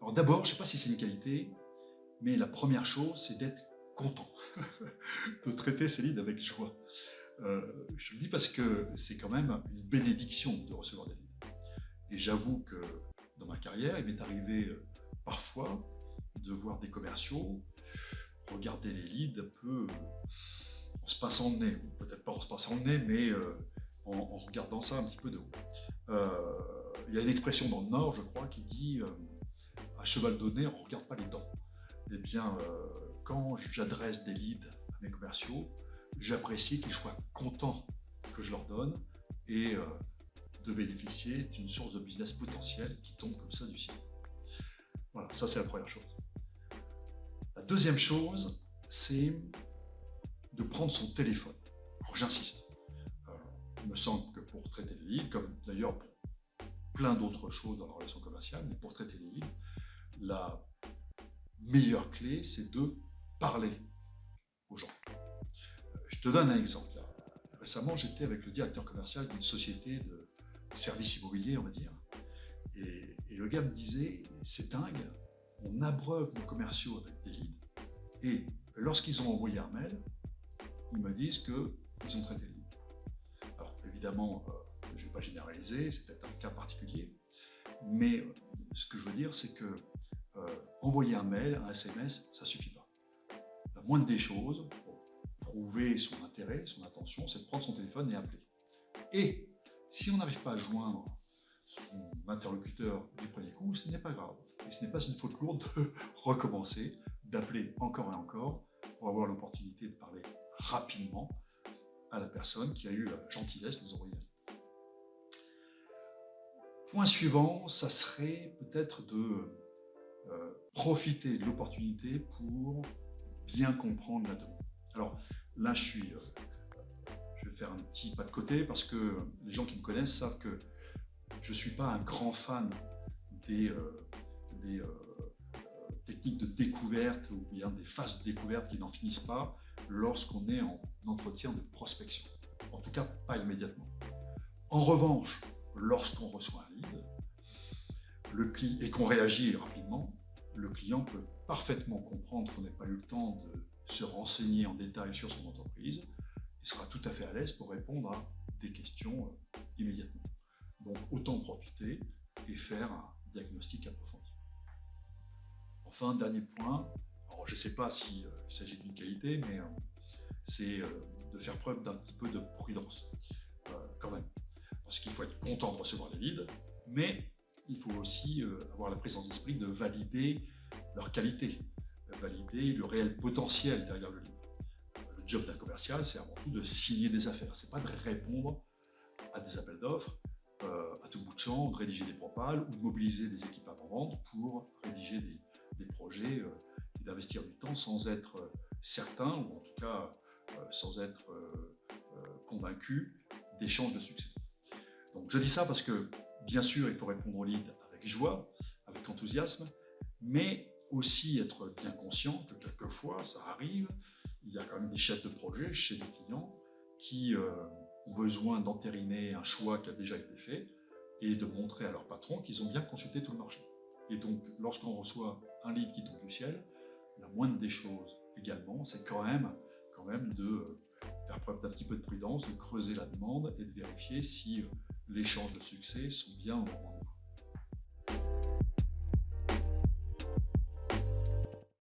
Alors d'abord, je ne sais pas si c'est une qualité, mais la première chose, c'est d'être content, de traiter ses leads avec joie. Je le dis parce que c'est quand même une bénédiction de recevoir des leads. Et j'avoue que dans ma carrière, il m'est arrivé parfois de voir des commerciaux regarder les leads un peu en se pinçant le nez, ou peut-être pas en se pinçant le nez, mais en regardant ça un petit peu de haut. Il y a une expression dans le Nord, je crois, qui dit à cheval donné, on ne regarde pas les dents. Eh bien, quand j'adresse des leads à mes commerciaux, j'apprécie qu'ils soient contents que je leur donne et de bénéficier d'une source de business potentielle qui tombe comme ça du ciel. Voilà, ça c'est la première chose. La deuxième chose, c'est de prendre son téléphone. Alors j'insiste. Il me semble que pour traiter les leads, comme d'ailleurs pour plein d'autres choses dans la relation commerciale, mais pour traiter les leads, la meilleure clé, c'est de parler aux gens. Je te donne un exemple. Récemment, j'étais avec le directeur commercial d'une société de services immobiliers, on va dire, et le gars me disait, c'est dingue, on abreuve nos commerciaux avec des leads, et lorsqu'ils ont envoyé un mail, ils me disent qu'ils ont traité le lead. Alors évidemment, je ne vais pas généraliser, c'est peut-être un cas particulier, mais ce que je veux dire, c'est que envoyer un mail, un SMS, ça ne suffit pas. La moindre des choses, pour prouver son intérêt, son intention, c'est de prendre son téléphone et appeler. Et si on n'arrive pas à joindre son interlocuteur du premier coup, ce n'est pas grave. Et ce n'est pas une faute lourde de recommencer, d'appeler encore et encore pour avoir l'opportunité de parler rapidement à la personne qui a eu la gentillesse de nous envoyer un mail. Point suivant, ça serait peut-être de profiter de l'opportunité pour bien comprendre la demande. Alors là, je vais faire un petit pas de côté parce que les gens qui me connaissent savent que je ne suis pas un grand fan des techniques de découverte ou bien des phases de découverte qui n'en finissent pas lorsqu'on est en entretien de prospection. En tout cas, pas immédiatement. En revanche, lorsqu'on reçoit un lead et qu'on réagit rapidement, le client peut parfaitement comprendre qu'on n'a pas eu le temps de se renseigner en détail sur son entreprise et sera tout à fait à l'aise pour répondre à des questions immédiatement. Donc autant en profiter et faire un diagnostic approfondi. Enfin, dernier point, alors je ne sais pas s'il s'agit d'une qualité, mais c'est de faire preuve d'un petit peu de prudence quand même. Parce qu'il faut être content de recevoir les leads, mais il faut aussi avoir la présence d'esprit de valider leur qualité, valider le réel potentiel derrière le lead. Le job d'un commercial, c'est avant tout de signer des affaires, c'est pas de répondre à des appels d'offres à tout bout de champ, de rédiger des propales ou de mobiliser des équipes avant-vente pour rédiger des projets et d'investir du temps sans être certain, ou en tout cas sans être convaincu des chances de succès. Donc je dis ça parce que bien sûr il faut répondre aux leads avec joie, avec enthousiasme, mais aussi être bien conscient que quelquefois ça arrive, il y a quand même des chefs de projet chez des clients qui ont besoin d'entériner un choix qui a déjà été fait et de montrer à leur patron qu'ils ont bien consulté tout le marché. Et donc lorsqu'on reçoit un lead qui tombe du ciel, la moindre des choses également, c'est quand même de faire preuve d'un petit peu de prudence, de creuser la demande et de vérifier si les chances de succès sont bien au moment